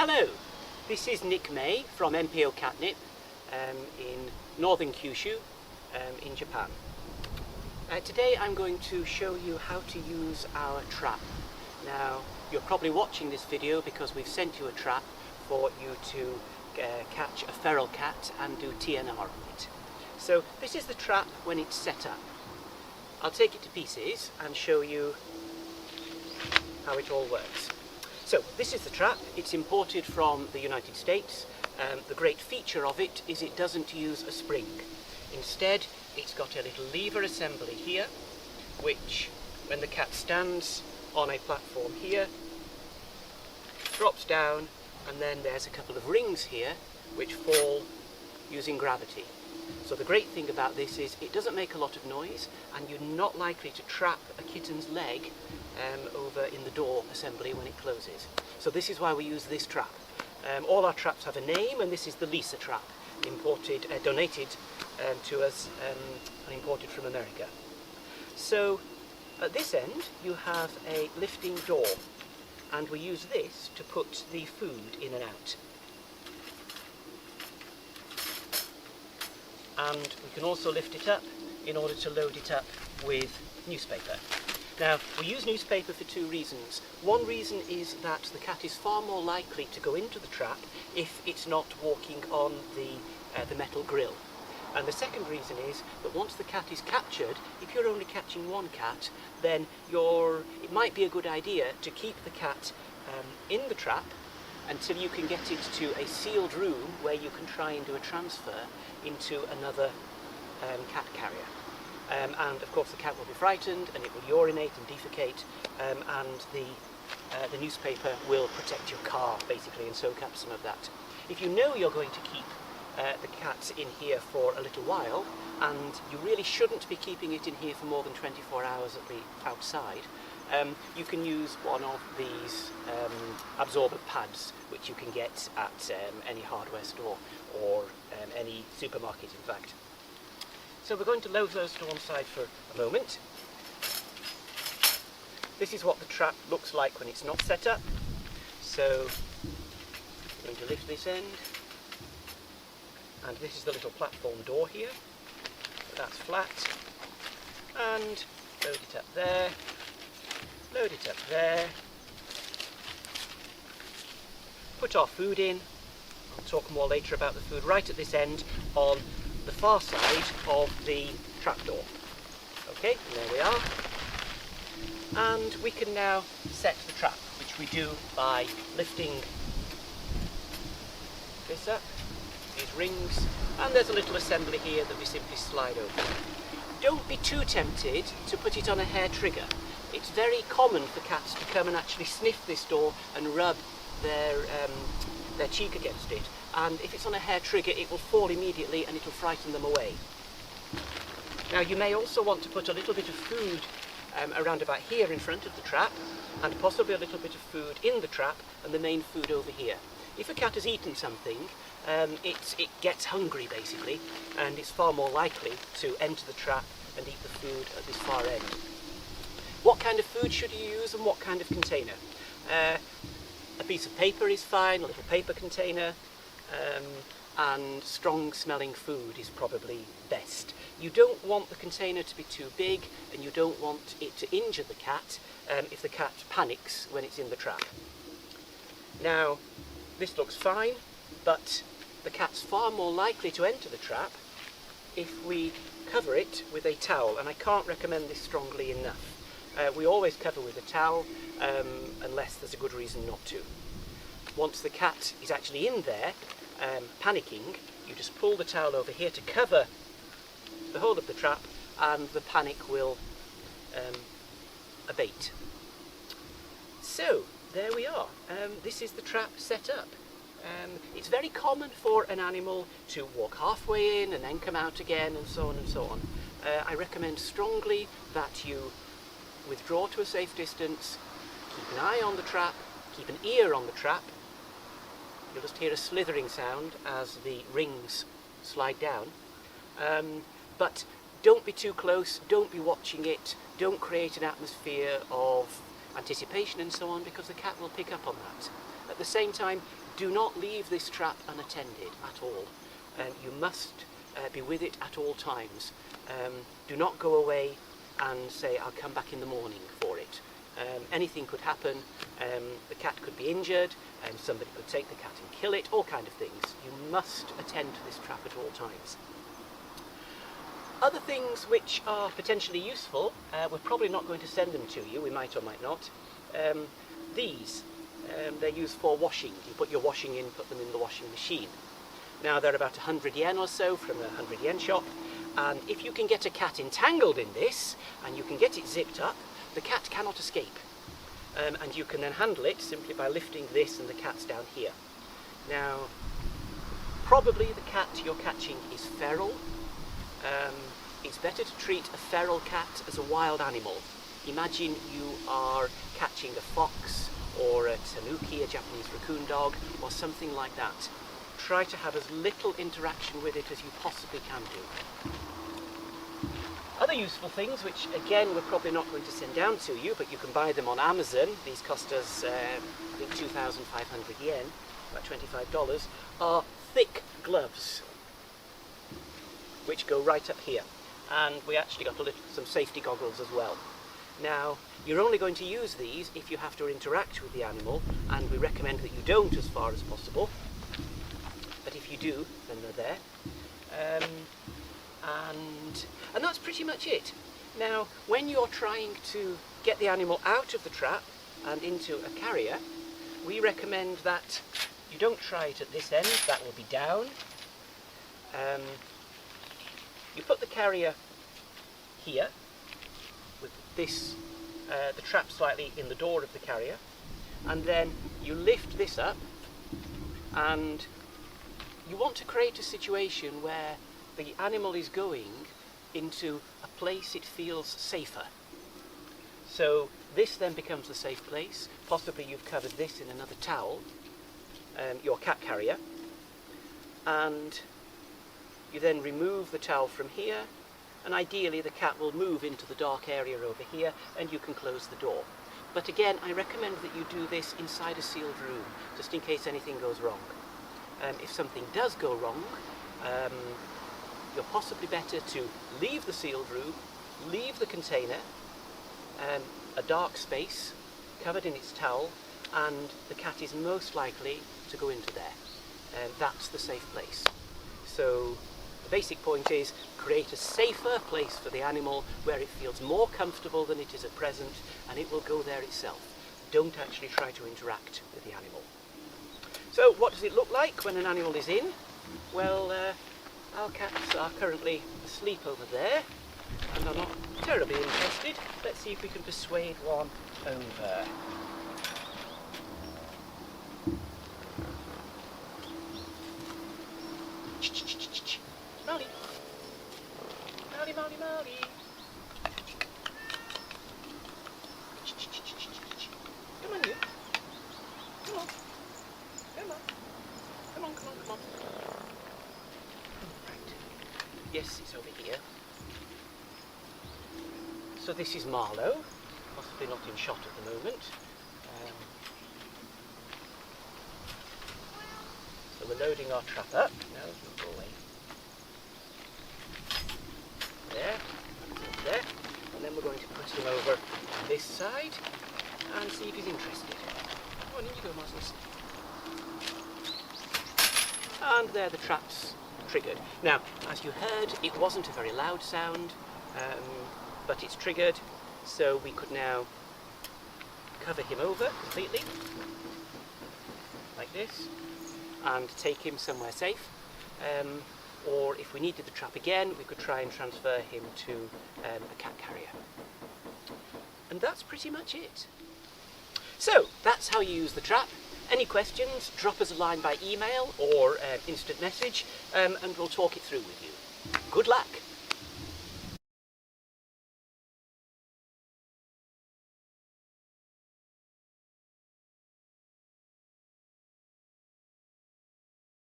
Hello, this is Nick May from NPO CATNIP in northern Kyushu in Japan. Today I'm going to show you how to use our trap. Now, you're probably watching this video because we've sent you a trap for you to catch a feral cat and do TNR on it. So this is the trap when it's set up. I'll take it to pieces and show you how it all works. So this is the trap. It's imported from the United States. The great feature of it is it doesn't use a spring. Instead, it's got a little lever assembly here, which when the cat stands on a platform here, drops down, and then there's a couple of rings here which fall using gravity. So the great thing about this is it doesn't make a lot of noise, and you're not likely to trap a kitten's leg over in the door assembly when it closes. So this is why we use this trap. All our traps have a name, and this is the Lisa trap, imported, donated to us and imported from America. So at this end you have a lifting door, and we use this to put the food in and out. And we can also lift it up in order to load it up with newspaper. Now, we use newspaper for two reasons. One reason is that the cat is far more likely to go into the trap if it's not walking on the metal grill. And the second reason is that once the cat is captured, if you're only catching one cat, then it might be a good idea to keep the cat in the trap until you can get it to a sealed room where you can try and do a transfer into another cat carrier. And of course the cat will be frightened and it will urinate and defecate, and the newspaper will protect your car basically and soak up some of that. If you know you're going to keep the cat in here for a little while, and you really shouldn't be keeping it in here for more than 24 hours at the outside, you can use one of these absorbent pads which you can get at any hardware store or any supermarket in fact. So we're going to load those to one side for a moment. This is what the trap looks like when it's not set up. So we're going to lift this end, and this is the little platform door here. That's flat, and load it up there, load it up there, put our food in. I'll talk more later about the food right at this end on the far side of the trapdoor. Okay, and there we are. And we can now set the trap, which we do by lifting this up, these rings, and there's a little assembly here that we simply slide over. Don't be too tempted to put it on a hair trigger. It's very common for cats to come and actually sniff this door and rub their cheek against it, and if it's on a hair trigger it will fall immediately and it will frighten them away. Now you may also want to put a little bit of food around about here in front of the trap, and possibly a little bit of food in the trap and the main food over here. If a cat has eaten something, it gets hungry basically, and it's far more likely to enter the trap and eat the food at this far end. What kind of food should you use and what kind of container? A piece of paper is fine, a little paper container, and strong smelling food is probably best. You don't want the container to be too big, and you don't want it to injure the cat if the cat panics when it's in the trap. Now, this looks fine, but the cat's far more likely to enter the trap if we cover it with a towel, and I can't recommend this strongly enough. We always cover with a towel unless there's a good reason not to. Once the cat is actually in there panicking, you just pull the towel over here to cover the whole of the trap, and the panic will abate. So there we are. This is the trap set up. It's very common for an animal to walk halfway in and then come out again, and so on and so on. I recommend strongly that you withdraw to a safe distance, keep an eye on the trap, keep an ear on the trap. You'll just hear a slithering sound as the rings slide down. But don't be too close, don't be watching it, don't create an atmosphere of anticipation and so on, because the cat will pick up on that. At the same time, do not leave this trap unattended at all. You must be with it at all times. Do not go away and say, I'll come back in the morning for it. Anything could happen. The cat could be injured, somebody could take the cat and kill it, all kind of things. You must attend to this trap at all times. Other things which are potentially useful, we're probably not going to send them to you, we might or might not. These, they're used for washing. You put your washing in, put them in the washing machine. Now they're about 100 yen or so from a 100 yen shop, and if you can get a cat entangled in this, and you can get it zipped up, the cat cannot escape. And you can then handle it simply by lifting this and the cat's down here. Now, probably the cat you're catching is feral. It's better to treat a feral cat as a wild animal. Imagine you are catching a fox or a tanuki, a Japanese raccoon dog, or something like that. Try to have as little interaction with it as you possibly can do. Other useful things, which again we're probably not going to send down to you, but you can buy them on Amazon. These cost us, I think, 2,500 yen, about $25, are thick gloves, which go right up here. And we actually got some safety goggles as well. Now, you're only going to use these if you have to interact with the animal, and we recommend that you don't as far as possible. But if you do, then they're there. And that's pretty much it. Now, when you're trying to get the animal out of the trap and into a carrier, we recommend that you don't try it at this end, that will be down. You put the carrier here, with this, the trap slightly in the door of the carrier, and then you lift this up, and you want to create a situation where the animal is going into a place it feels safer. So this then becomes the safe place. Possibly you've covered this in another towel, your cat carrier, and you then remove the towel from here, and ideally the cat will move into the dark area over here, and you can close the door. But again, I recommend that you do this inside a sealed room, just in case anything goes wrong. If something does go wrong, you're possibly better to leave the sealed room, leave the container, a dark space, covered in its towel, and the cat is most likely to go into there. That's the safe place. So the basic point is create a safer place for the animal where it feels more comfortable than it is at present, and it will go there itself. Don't actually try to interact with the animal. So what does it look like when an animal is in? Well, our cats are currently asleep over there and are not terribly interested. Let's see if we can persuade one over. Molly! Molly, Molly, Molly! Come on, you. Come on. Come on. Come on, come on, come on. Right. Yes, it's over here. So this is Marlowe, possibly not in shot at the moment. So we're loading our trap up. No, don't go away. There, and then we're going to put him over on this side and see if he's interested. Come on, in you go, Moses. And there the trap's triggered. Now, as you heard, it wasn't a very loud sound, but it's triggered, so we could now cover him over completely, like this, and take him somewhere safe. Or if we needed the trap again, we could try and transfer him to a cat carrier. And that's pretty much it. So, that's how you use the trap. Any questions, drop us a line by email or instant message, and we'll talk it through with you. Good luck!